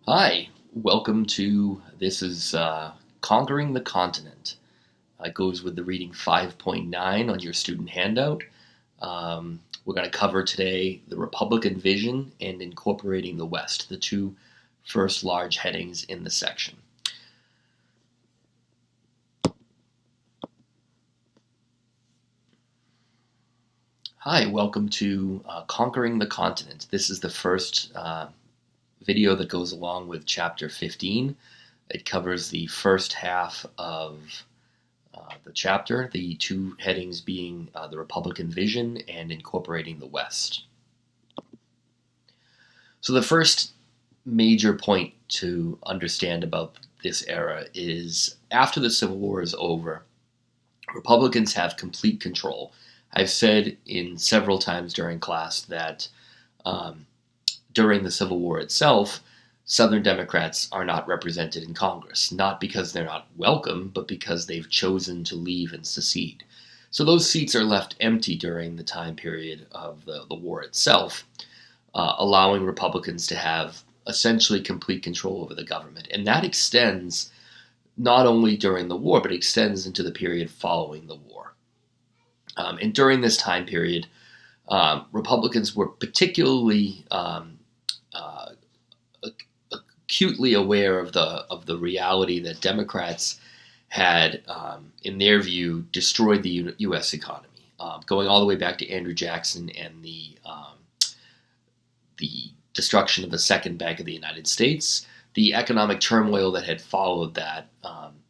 Hi, welcome to this is Conquering the Continent. It goes with the reading 5.9 on your student handout. We're going to cover today the Republican vision and incorporating the West, the two first large headings in the section. Hi, welcome to Conquering the Continent. This is the first video that goes along with chapter 15. It covers the first half of the chapter, the two headings being the Republican vision and incorporating the West. So the first major point to understand about this era is after the Civil War is over, Republicans have complete control. I've said in several times during class that during the Civil War itself, Southern Democrats are not represented in Congress, not because they're not welcome, but because they've chosen to leave and secede. So those seats are left empty during the time period of the war itself, allowing Republicans to have essentially complete control over the government. And that extends not only during the war, but extends into the period following the war. And during this time period, Republicans were particularly acutely aware of the reality that Democrats had, in their view, destroyed the U.S. economy, going all the way back to Andrew Jackson and the destruction of the Second Bank of the United States. The economic turmoil that had followed that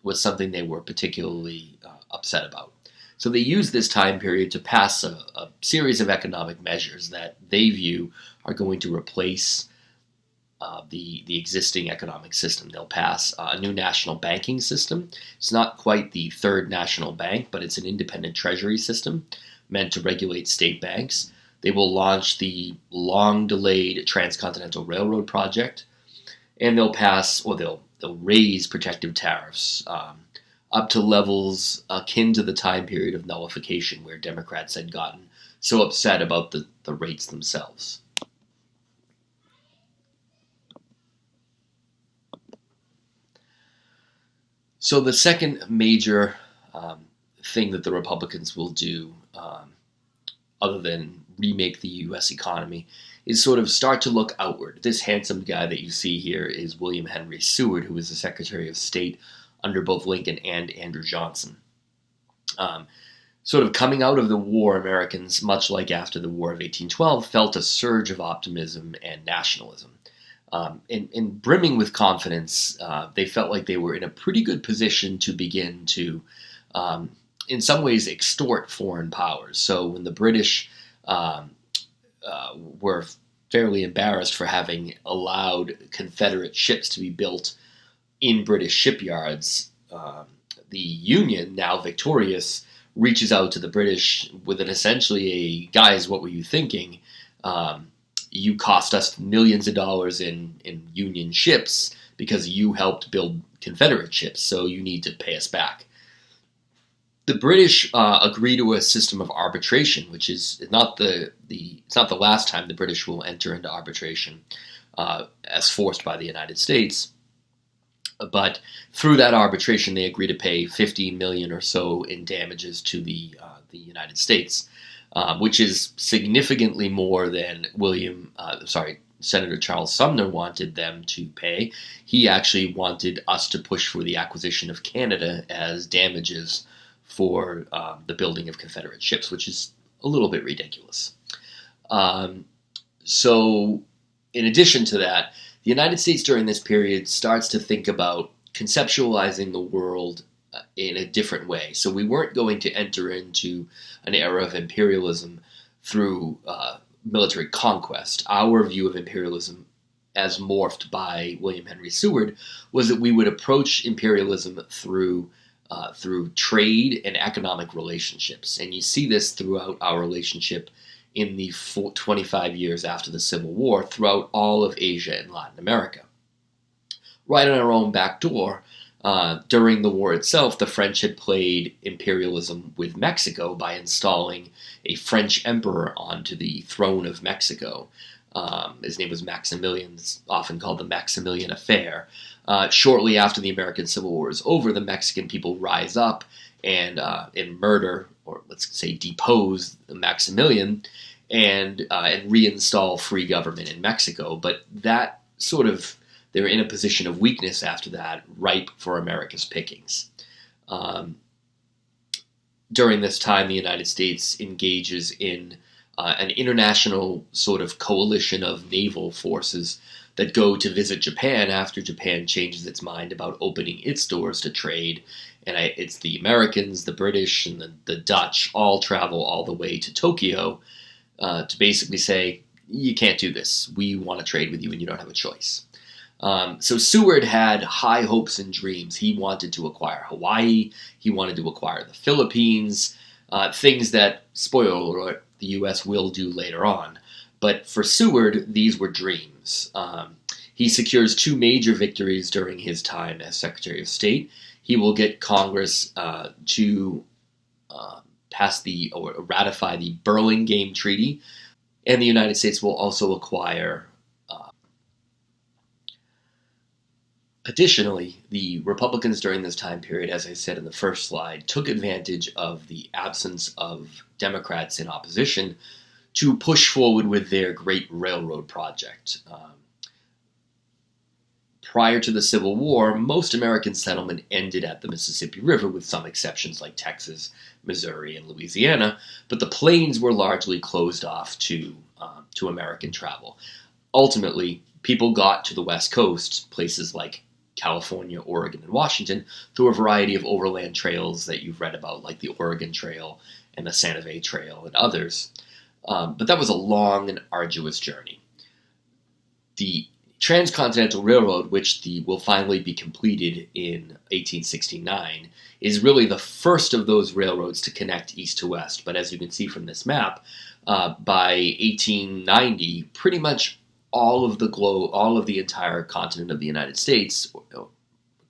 was something they were particularly upset about. So they used this time period to pass a series of economic measures that they view are going to replace the existing economic system. They'll pass a new national banking system. It's not quite the third national bank, but it's an independent treasury system meant to regulate state banks. They will launch the long-delayed Transcontinental Railroad project, and they'll raise protective tariffs up to levels akin to the time period of nullification where Democrats had gotten so upset about the rates themselves. So the second major thing that the Republicans will do, other than remake the U.S. economy, is sort of start to look outward. This handsome guy that you see here is William Henry Seward, who was the Secretary of State under both Lincoln and Andrew Johnson. Sort of coming out of the war, Americans, much like after the War of 1812, felt a surge of optimism and nationalism. And brimming with confidence, they felt like they were in a pretty good position to begin to, in some ways, extort foreign powers. So when the British were fairly embarrassed for having allowed Confederate ships to be built in British shipyards, the Union, now victorious, reaches out to the British with essentially guys, what were you thinking? You cost us millions of dollars in Union ships because you helped build Confederate ships, so you need to pay us back. The British agree to a system of arbitration, which is it's not the last time the British will enter into arbitration as forced by the United States. But through that arbitration, they agree to pay $15 million or so in damages to the United States, which is significantly more than Senator Charles Sumner wanted them to pay. He actually wanted us to push for the acquisition of Canada as damages for the building of Confederate ships, which is a little bit ridiculous. So, in addition to that, the United States during this period starts to think about conceptualizing the world in a different way. So we weren't going to enter into an era of imperialism through military conquest. Our view of imperialism, as morphed by William Henry Seward, was that we would approach imperialism through trade and economic relationships. And you see this throughout our relationship in the 25 years after the Civil War throughout all of Asia and Latin America. Right on our own back door, during the war itself, the French had played imperialism with Mexico by installing a French emperor onto the throne of Mexico. His name was Maximilian, it's often called the Maximilian Affair. Shortly after the American Civil War is over, the Mexican people rise up and murder, or let's say depose Maximilian, and reinstall free government in Mexico. But that they're in a position of weakness after that, ripe for America's pickings. During this time, the United States engages in an international sort of coalition of naval forces that go to visit Japan after Japan changes its mind about opening its doors to trade. And it's the Americans, the British, and the Dutch all travel all the way to Tokyo to basically say, you can't do this. We want to trade with you and you don't have a choice. So Seward had high hopes and dreams. He wanted to acquire Hawaii. He wanted to acquire the Philippines, things that, spoiler alert, the U.S. will do later on. But for Seward, these were dreams. He secures 2 major victories during his time as Secretary of State. He will get Congress to ratify the Burlingame Treaty, and the United States will also acquire. Additionally, the Republicans during this time period, as I said in the first slide, took advantage of the absence of Democrats in opposition to push forward with their great railroad project. Prior to the Civil War, most American settlement ended at the Mississippi River, with some exceptions like Texas, Missouri, and Louisiana, but the plains were largely closed off to American travel. Ultimately, people got to the West Coast, places like California, Oregon, and Washington, through a variety of overland trails that you've read about, like the Oregon Trail and the Santa Fe Trail and others. But that was a long and arduous journey. The Transcontinental Railroad, which will finally be completed in 1869, is really the first of those railroads to connect east to west. But as you can see from this map, by 1890, pretty much all of the entire continent of the United States, or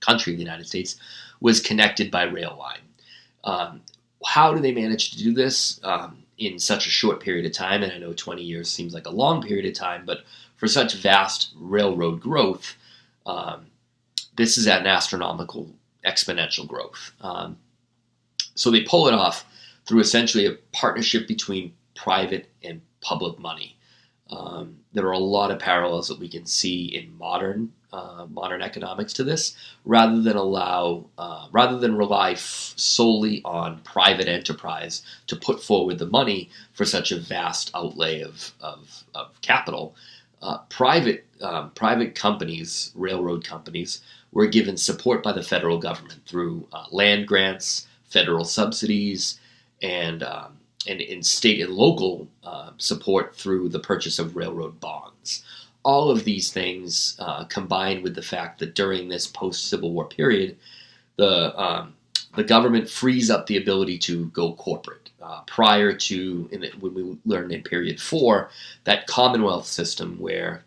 country of the United States, was connected by rail line. How do they manage to do this in such a short period of time? And I know 20 years seems like a long period of time, but for such vast railroad growth, this is at an astronomical exponential growth. So they pull it off through essentially a partnership between private and public money. There are a lot of parallels that we can see in modern economics to this, rather than rely solely on private enterprise to put forward the money for such a vast outlay of capital. Private companies, railroad companies, were given support by the federal government through land grants, federal subsidies, and in state and local support through the purchase of railroad bonds. All of these things, combined with the fact that during this post-Civil War period, the government frees up the ability to go corporate. Prior to, when we learned in period 4, that Commonwealth system where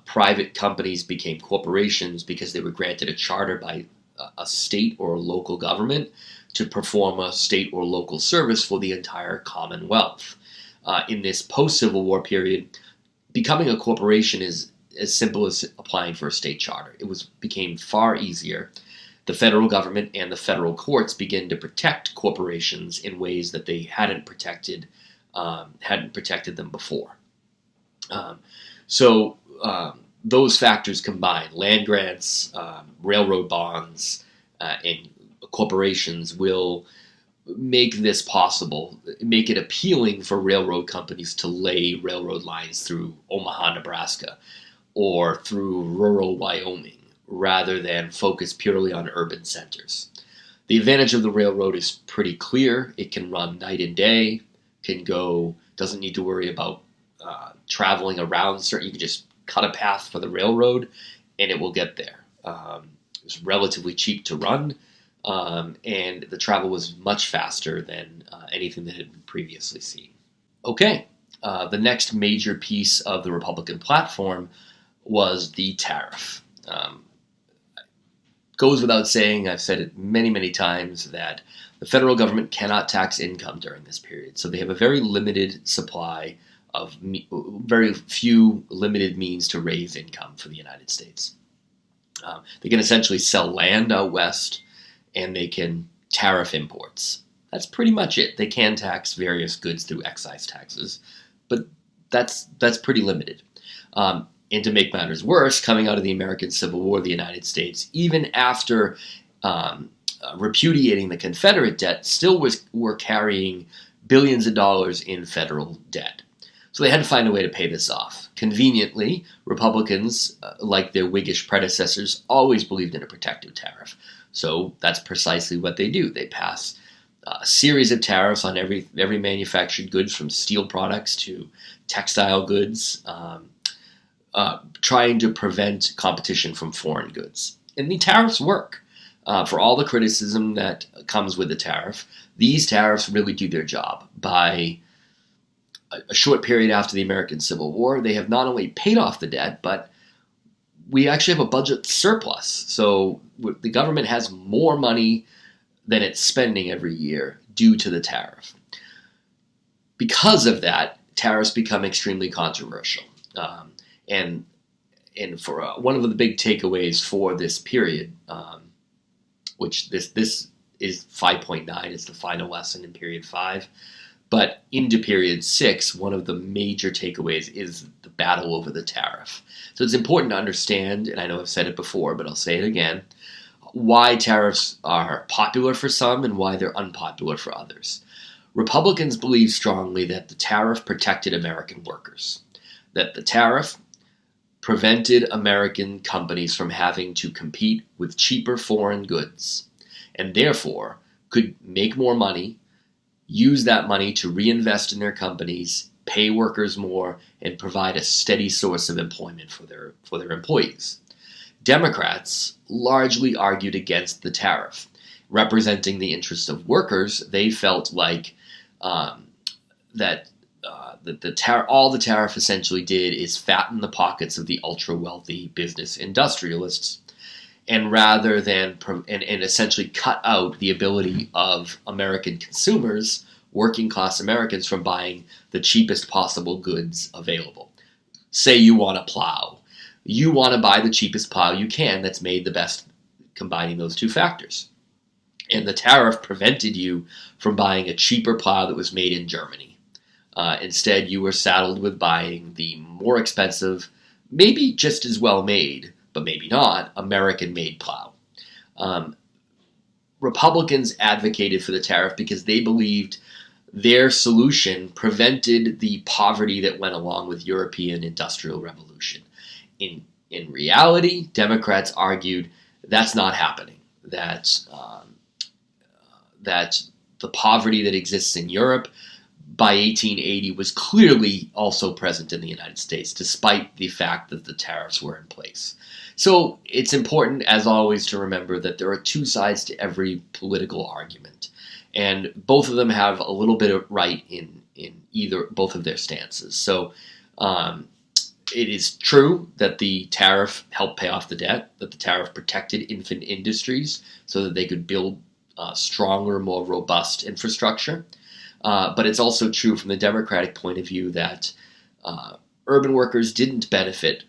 private companies became corporations because they were granted a charter by a state or a local government to perform a state or local service for the entire Commonwealth. In this post-Civil War period, becoming a corporation is as simple as applying for a state charter. It became far easier. The federal government and the federal courts begin to protect corporations in ways that they hadn't protected them before. So those factors combined, land grants, railroad bonds, and corporations, will make this possible, make it appealing for railroad companies to lay railroad lines through Omaha, Nebraska, or through rural Wyoming, rather than focus purely on urban centers. The advantage of the railroad is pretty clear. It can run night and day, doesn't need to worry about traveling around you can just cut a path for the railroad and it will get there. It's relatively cheap to run, and the travel was much faster than anything that had been previously seen. Okay, the next major piece of the Republican platform was the tariff. Goes without saying, I've said it many, many times, that the federal government cannot tax income during this period. So they have a very limited supply very few limited means to raise income for the United States. They can essentially sell land out west, and they can tariff imports. That's pretty much it. They can tax various goods through excise taxes, but that's pretty limited. And to make matters worse, coming out of the American Civil War, the United States, even after repudiating the Confederate debt, still were carrying billions of dollars in federal debt. So they had to find a way to pay this off. Conveniently, Republicans, like their Whiggish predecessors, always believed in a protective tariff. So that's precisely what they do. They pass a series of tariffs on every manufactured goods, from steel products to textile goods, trying to prevent competition from foreign goods. And the tariffs work. For all the criticism that comes with the tariff, these tariffs really do their job. By a short period after the American Civil War, they have not only paid off the debt, but we actually have a budget surplus. So the government has more money than it's spending every year due to the tariff. Because of that, tariffs become extremely controversial. And for one of the big takeaways for this period, which this is 5.9, it's the final lesson in period 5. But into period 6, one of the major takeaways is the battle over the tariff. So it's important to understand, and I know I've said it before, but I'll say it again, why tariffs are popular for some and why they're unpopular for others. Republicans believe strongly that the tariff protected American workers, that the tariff prevented American companies from having to compete with cheaper foreign goods, and therefore could make more money, use that money to reinvest in their companies, pay workers more, and provide a steady source of employment for their employees. Democrats largely argued against the tariff. Representing the interests of workers, they felt like all the tariff essentially did is fatten the pockets of the ultra-wealthy business industrialists, and rather than and essentially cut out the ability of American consumers, working class Americans, from buying the cheapest possible goods available. Say you want a plow. You want to buy the cheapest plow you can that's made the best, combining those two factors. And the tariff prevented you from buying a cheaper plow that was made in Germany. Instead, you were saddled with buying the more expensive, maybe just as well made, but maybe not, American-made plow. Republicans advocated for the tariff because they believed their solution prevented the poverty that went along with European industrial revolution. In reality, Democrats argued that's not happening, that the poverty that exists in Europe by 1880 was clearly also present in the United States, despite the fact that the tariffs were in place. So it's important, as always, to remember that there are two sides to every political argument, and both of them have a little bit of right in both of their stances. So it is true that the tariff helped pay off the debt, that the tariff protected infant industries so that they could build stronger, more robust infrastructure. But it's also true from the Democratic point of view that urban workers didn't benefit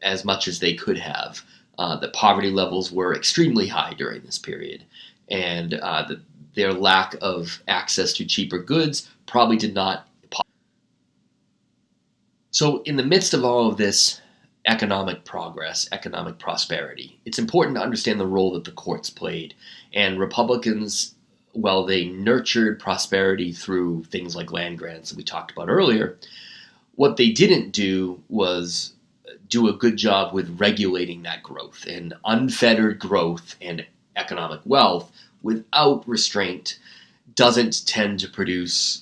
as much as they could have. The poverty levels were extremely high during this period, and their lack of access to cheaper goods probably did not. So in the midst of all of this economic progress, economic prosperity, it's important to understand the role that the courts played. And Republicans, while they nurtured prosperity through things like land grants that we talked about earlier, what they didn't do was do a good job with regulating that growth. And unfettered growth and economic wealth without restraint doesn't tend to produce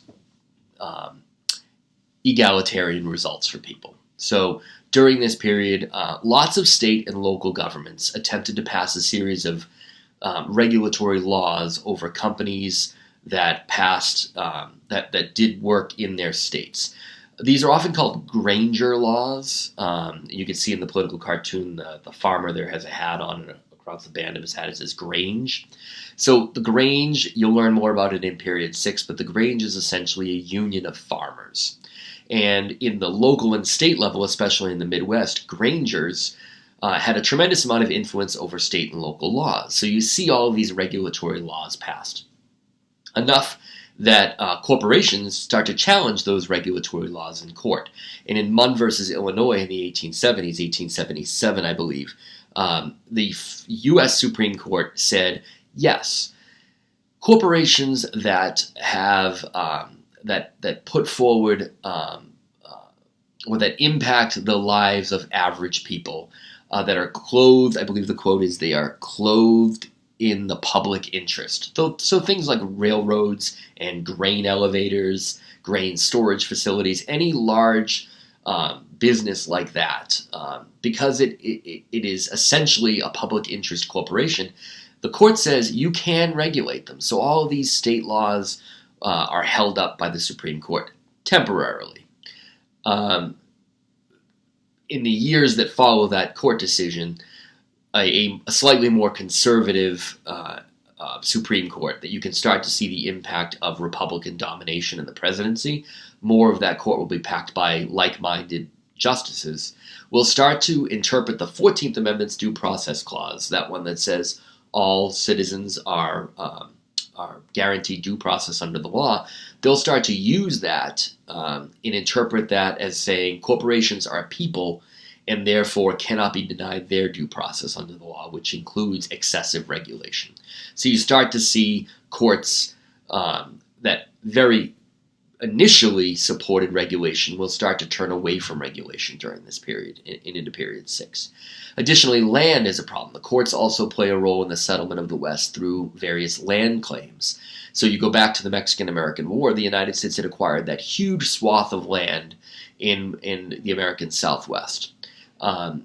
egalitarian results for people. So during this period, lots of state and local governments attempted to pass a series of regulatory laws over companies that passed that did work in their states. These are often called Granger laws. You can see in the political cartoon the farmer there has a hat on, and across the band of his hat it says Grange. So the Grange, you'll learn more about it in period 6, but the Grange is essentially a union of farmers. And in the local and state level, especially in the Midwest, Grangers had a tremendous amount of influence over state and local laws. So you see all of these regulatory laws passed. Enough that corporations start to challenge those regulatory laws in court. And in Munn versus Illinois in the 1870s, 1877, I believe, the U.S. Supreme Court said, yes, corporations that have that put forward or that impact the lives of average people, that are clothed, I believe the quote is, they are clothed in the public interest. So things like railroads and grain elevators, grain storage facilities, any large business like that, because it is essentially a public interest corporation, the court says you can regulate them. So all of these state laws are held up by the Supreme Court temporarily. In the years that follow that court decision, a slightly more conservative Supreme Court, that you can start to see the impact of Republican domination in the presidency. More of that court will be packed by like-minded justices, will start to interpret the 14th Amendment's due process clause, that one that says all citizens are guaranteed due process under the law. They'll start to use that and interpret that as saying corporations are people and therefore cannot be denied their due process under the law, which includes excessive regulation. So you start to see courts that very initially supported regulation will start to turn away from regulation during this period and into period 6. Additionally, land is a problem. The courts also play a role in the settlement of the West through various land claims. So you go back to the Mexican-American War, the United States had acquired that huge swath of land in the American Southwest. And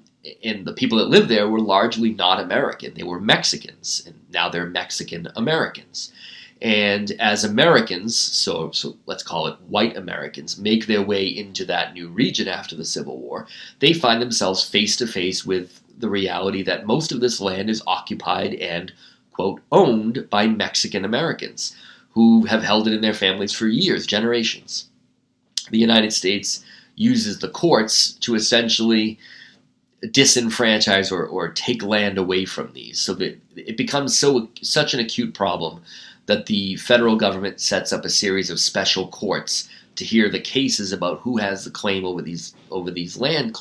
the people that lived there were largely not American. They were Mexicans, and now they're Mexican-Americans. And as Americans, so let's call it white Americans, make their way into that new region after the Civil War, they find themselves face to face with the reality that most of this land is occupied and, quote, owned by Mexican Americans who have held it in their families for years, generations. The United States uses the courts to essentially disenfranchise or take land away from these, so that it becomes such an acute problem that the federal government sets up a series of special courts to hear the cases about who has the claim over these land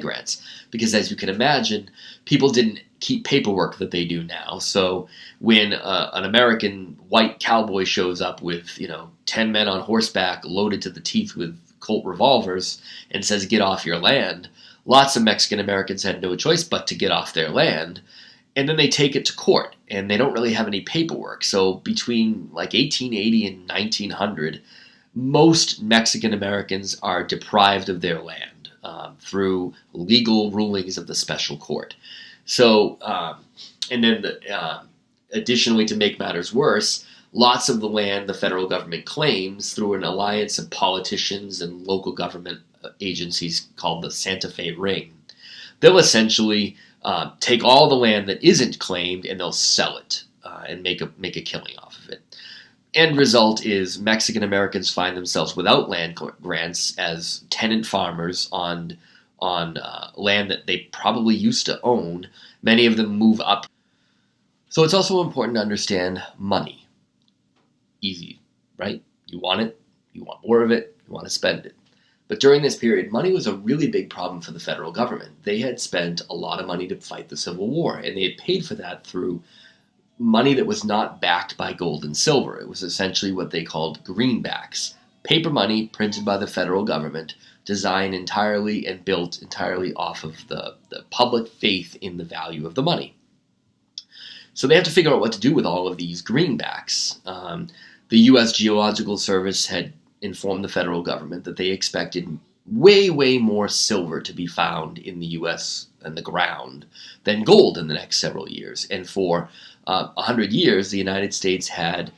grants. Because as you can imagine, people didn't keep paperwork that they do now. So when an American white cowboy shows up with 10 men on horseback loaded to the teeth with Colt revolvers and says, "Get off your land," lots of Mexican Americans had no choice but to get off their land. And then they take it to court, and they don't really have any paperwork. So between like 1880 and 1900, most Mexican Americans are deprived of their land through legal rulings of the special court. So, and then additionally, to make matters worse, lots of the land the federal government claims through an alliance of politicians and local government agencies called the Santa Fe Ring. They'll essentially take all the land that isn't claimed and they'll sell it and make a killing off of it. End result is Mexican Americans find themselves without land grants as tenant farmers on land that they probably used to own. Many of them move up. So it's also important to understand money. Easy, right? You want it, you want more of it, you want to spend it. But during this period, money was a really big problem for the federal government. They had spent a lot of money to fight the Civil War, and they had paid for that through money that was not backed by gold and silver. It was essentially what they called greenbacks, paper money printed by the federal government, designed entirely and built entirely off of the public faith in the value of the money. So they have to figure out what to do with all of these greenbacks. The U.S. Geological Service had informed the federal government that they expected way, way more silver to be found in the U.S. and the ground than gold in the next several years. And for 100 years, the United States had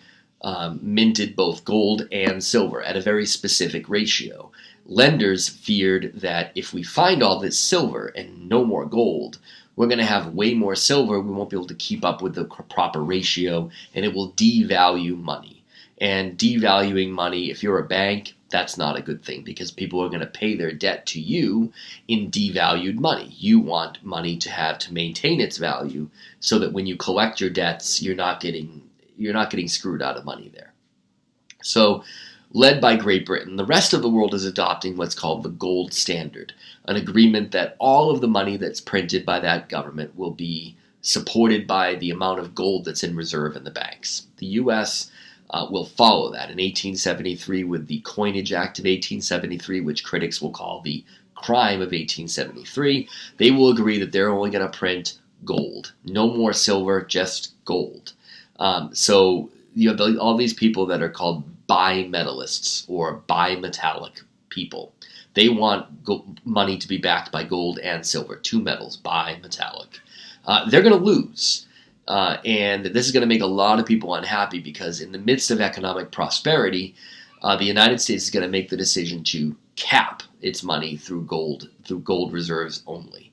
minted both gold and silver at a very specific ratio. Lenders feared that if we find all this silver and no more gold, we're going to have way more silver. We won't be able to keep up with the proper ratio, and it will devalue money. And devaluing money, if you're a bank, that's not a good thing because people are going to pay their debt to you in devalued money. You want money to maintain its value so that when you collect your debts, you're not getting screwed out of money there. So, led by Great Britain, the rest of the world is adopting what's called the gold standard, an agreement that all of the money that's printed by that government will be supported by the amount of gold that's in reserve in the banks. The U.S. Will follow that. In 1873, with the Coinage Act of 1873, which critics will call the crime of 1873, they will agree that they're only going to print gold. No more silver, just gold. So you have all these people that are called bimetallists or bimetallic people. They want money to be backed by gold and silver, two metals, bimetallic. They're going to lose. And this is going to make a lot of people unhappy because in the midst of economic prosperity, the United States is going to make the decision to cap its money through gold reserves only.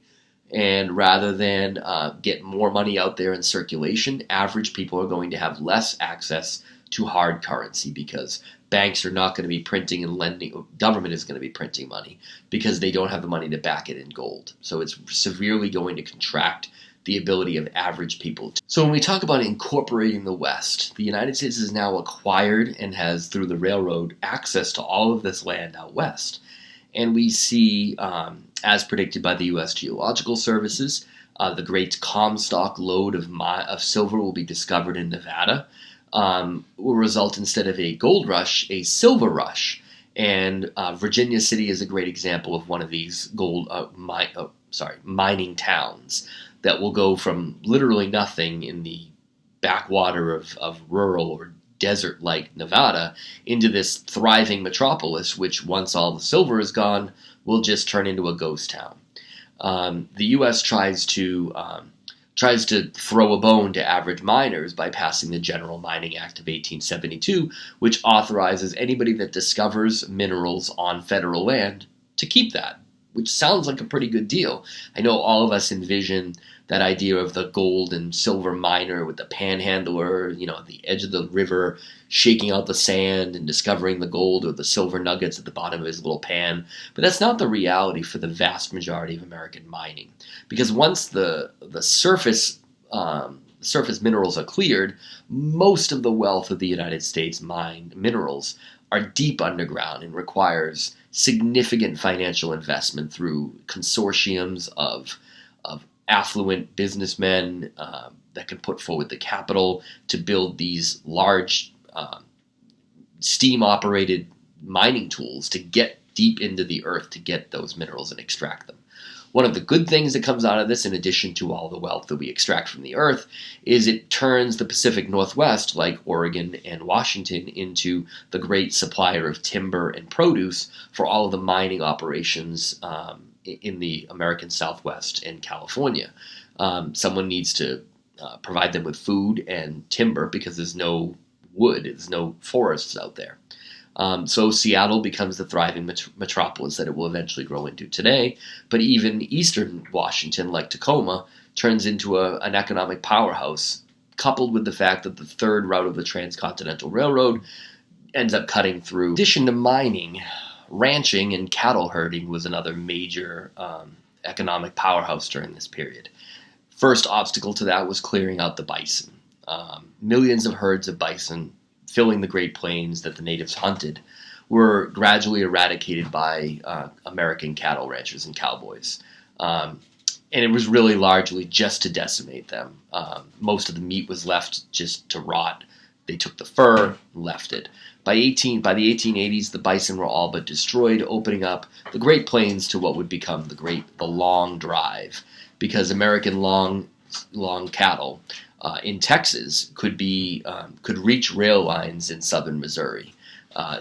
And rather than get more money out there in circulation, average people are going to have less access to hard currency because banks are not going to be printing and lending. Government is going to be printing money because they don't have the money to back it in gold. So it's severely going to contract the ability of average people. So when we talk about incorporating the West, the United States has now acquired and has, through the railroad, access to all of this land out west. And we see, as predicted by the U.S. Geological Services, the great Comstock lode of silver will be discovered in Nevada, will result, instead of a gold rush, a silver rush. And Virginia City is a great example of one of these mining towns that will go from literally nothing in the backwater of rural or desert-like Nevada into this thriving metropolis, which once all the silver is gone, will just turn into a ghost town. The U.S. tries to throw a bone to average miners by passing the General Mining Act of 1872, which authorizes anybody that discovers minerals on federal land to keep that, which sounds like a pretty good deal. I know all of us envision that idea of the gold and silver miner with the panhandler, at the edge of the river, shaking out the sand and discovering the gold or the silver nuggets at the bottom of his little pan. But that's not the reality for the vast majority of American mining. Because once the surface minerals are cleared, most of the wealth of the United States mined minerals are deep underground and requires significant financial investment through consortiums of affluent businessmen that can put forward the capital to build these large steam-operated mining tools to get deep into the earth to get those minerals and extract them. One of the good things that comes out of this, in addition to all the wealth that we extract from the earth, is it turns the Pacific Northwest, like Oregon and Washington, into the great supplier of timber and produce for all of the mining operations in the American Southwest and California. Someone needs to provide them with food and timber because there's no wood, there's no forests out there. So Seattle becomes the thriving metropolis that it will eventually grow into today. But even eastern Washington, like Tacoma, turns into an economic powerhouse, coupled with the fact that the third route of the Transcontinental Railroad ends up cutting through. In addition to mining, ranching and cattle herding was another major economic powerhouse during this period. First obstacle to that was clearing out the bison. Millions of herds of bison filling the Great Plains that the natives hunted were gradually eradicated by American cattle ranchers and cowboys. And it was really largely just to decimate them. Most of the meat was left just to rot. They took the fur and left it. By the 1880s, the bison were all but destroyed, opening up the Great Plains to what would become the long drive, because American long cattle in Texas could reach rail lines in southern Missouri.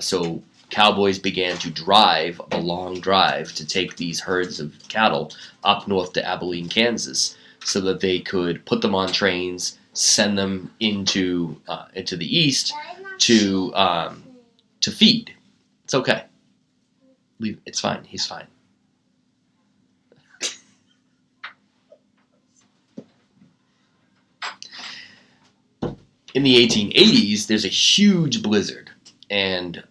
So cowboys began to drive a long drive to take these herds of cattle up north to Abilene, Kansas, so that they could put them on trains, send them into the east to feed. It's okay. It's fine. He's fine. In the 1880s, there's a huge blizzard. And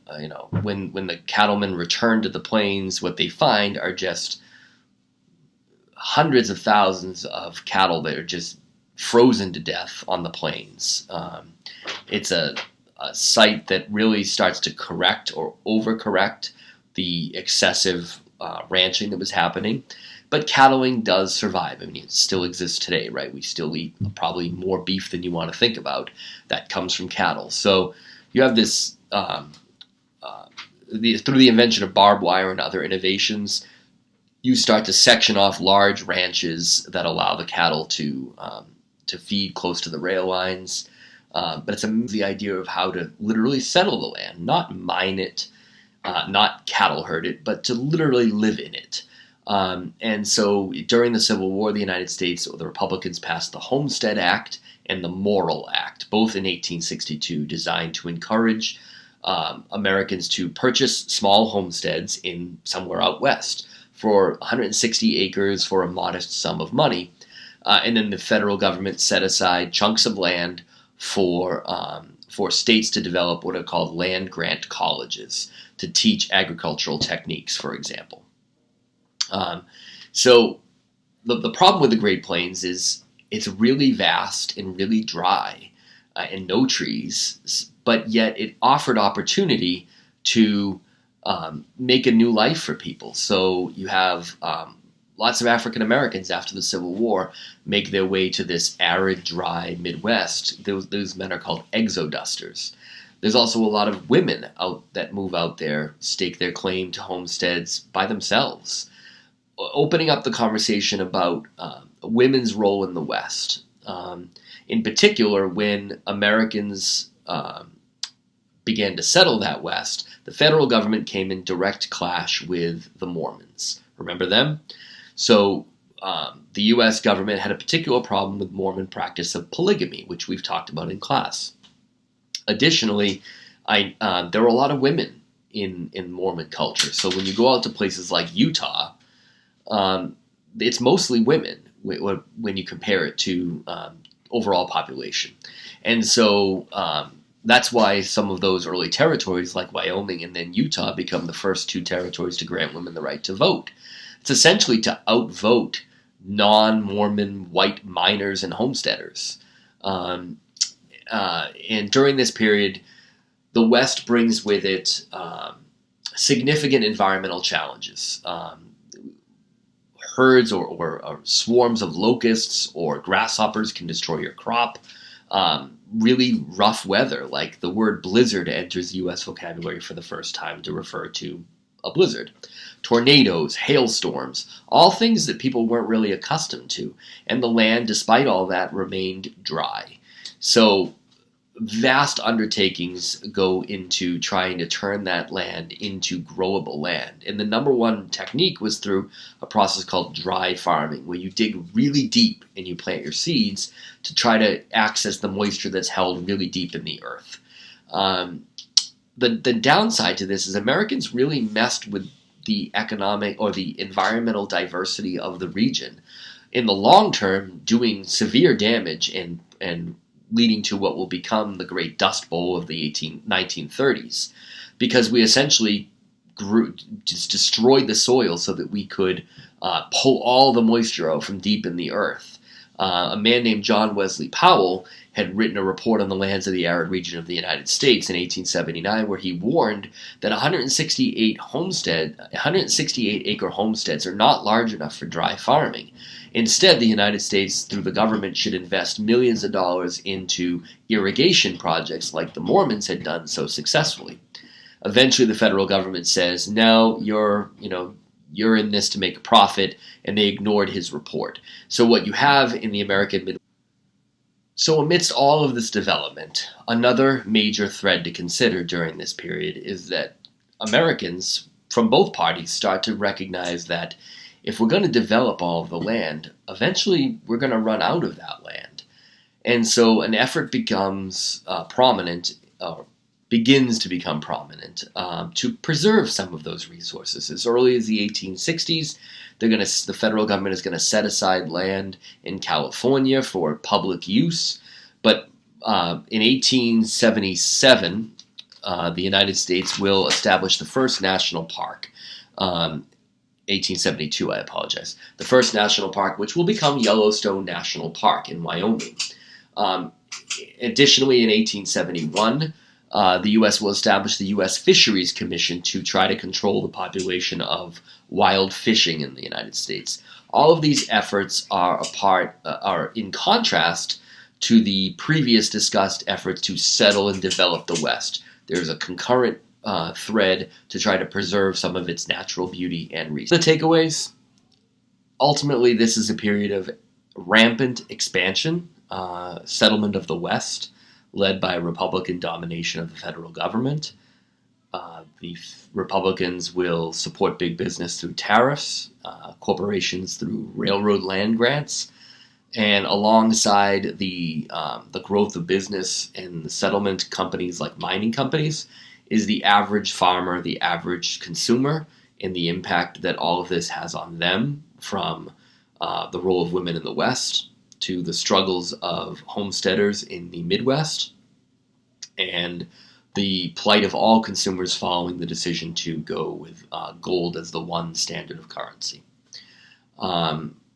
when the cattlemen return to the plains, what they find are just hundreds of thousands of cattle that are just frozen to death on the plains. It's a site that really starts to correct or overcorrect the excessive ranching that was happening. But cattling does survive. I mean, it still exists today, right? We still eat probably more beef than you want to think about that comes from cattle. So you have this, through the invention of barbed wire and other innovations, you start to section off large ranches that allow the cattle to feed close to the rail lines. But it's the idea of how to literally settle the land, not mine it, not cattle herd it, but to literally live in it. And so during the Civil War, the United States, the Republicans passed the Homestead Act and the Morrill Act, both in 1862, designed to encourage Americans to purchase small homesteads in somewhere out west for 160 acres for a modest sum of money. And then the federal government set aside chunks of land for states to develop what are called land-grant colleges to teach agricultural techniques, for example. So the problem with the Great Plains is it's really vast and really dry and no trees, but yet it offered opportunity to make a new life for people. So you have lots of African Americans after the Civil War make their way to this arid, dry Midwest. Those men are called exodusters. There's also a lot of women out that move out there, stake their claim to homesteads by themselves, opening up the conversation about women's role in the West. In particular, when Americans began to settle that West, the federal government came in direct clash with the Mormons. Remember them? So the U.S. government had a particular problem with Mormon practice of polygamy, which we've talked about in class. Additionally, there were a lot of women in Mormon culture. So when you go out to places like Utah, it's mostly women when you compare it to overall population. And so that's why some of those early territories like Wyoming and then Utah become the first two territories to grant women the right to vote. It's essentially to outvote non-Mormon white miners and homesteaders. And during this period, the West brings with it significant environmental challenges. Herds or swarms of locusts or grasshoppers can destroy your crop. Really rough weather, like the word blizzard enters the U.S. vocabulary for the first time to refer to a blizzard. Tornadoes, hailstorms, all things that people weren't really accustomed to. And the land, despite all that, remained dry. So vast undertakings go into trying to turn that land into growable land. And the number one technique was through a process called dry farming, where you dig really deep and you plant your seeds to try to access the moisture that's held really deep in the earth. The downside to this is Americans really messed with the economic or the environmental diversity of the region. In the long term, doing severe damage and leading to what will become the Great Dust Bowl of the 1930s, because we essentially destroyed the soil so that we could pull all the moisture out from deep in the earth. A man named John Wesley Powell had written a report on the lands of the arid region of the United States in 1879, where he warned that 168 acre homesteads are not large enough for dry farming. Instead, the United States, through the government, should invest millions of dollars into irrigation projects like the Mormons had done so successfully. Eventually, the federal government says, no, you're in this to make a profit, and they ignored his report. So what you have in the American Midwest. So amidst all of this development, another major thread to consider during this period is that Americans from both parties start to recognize that if we're going to develop all of the land, eventually we're going to run out of that land. And so an effort begins to become prominent to preserve some of those resources. As early as the 1860s, the federal government is going to set aside land in California for public use. But In 1877, the United States will establish the first national park. 1872, I apologize. The first national park, which will become Yellowstone National Park in Wyoming. Um, Additionally, in 1871, the U.S. will establish the U.S. Fisheries Commission to try to control the population of wild fishing in the United States. All of these efforts are in contrast to the previous discussed efforts to settle and develop the West. There's a concurrent thread to try to preserve some of its natural beauty and resources. The takeaways: ultimately, this is a period of rampant expansion, settlement of the West, led by Republican domination of the federal government. The Republicans will support big business through tariffs, corporations through railroad land grants, and alongside the growth of business and the settlement companies like mining companies is the average farmer, the average consumer, and the impact that all of this has on them, from the role of women in the West to the struggles of homesteaders in the Midwest, and the plight of all consumers following the decision to go with gold as the one standard of currency.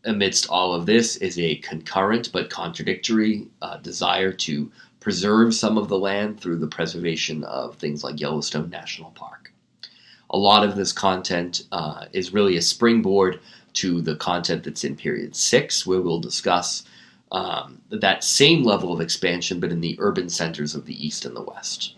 Amidst all of this is a concurrent but contradictory desire to preserve some of the land through the preservation of things like Yellowstone National Park. A lot of this content is really a springboard to the content that's in Period 6, where we'll discuss that same level of expansion, but in the urban centers of the East and the West.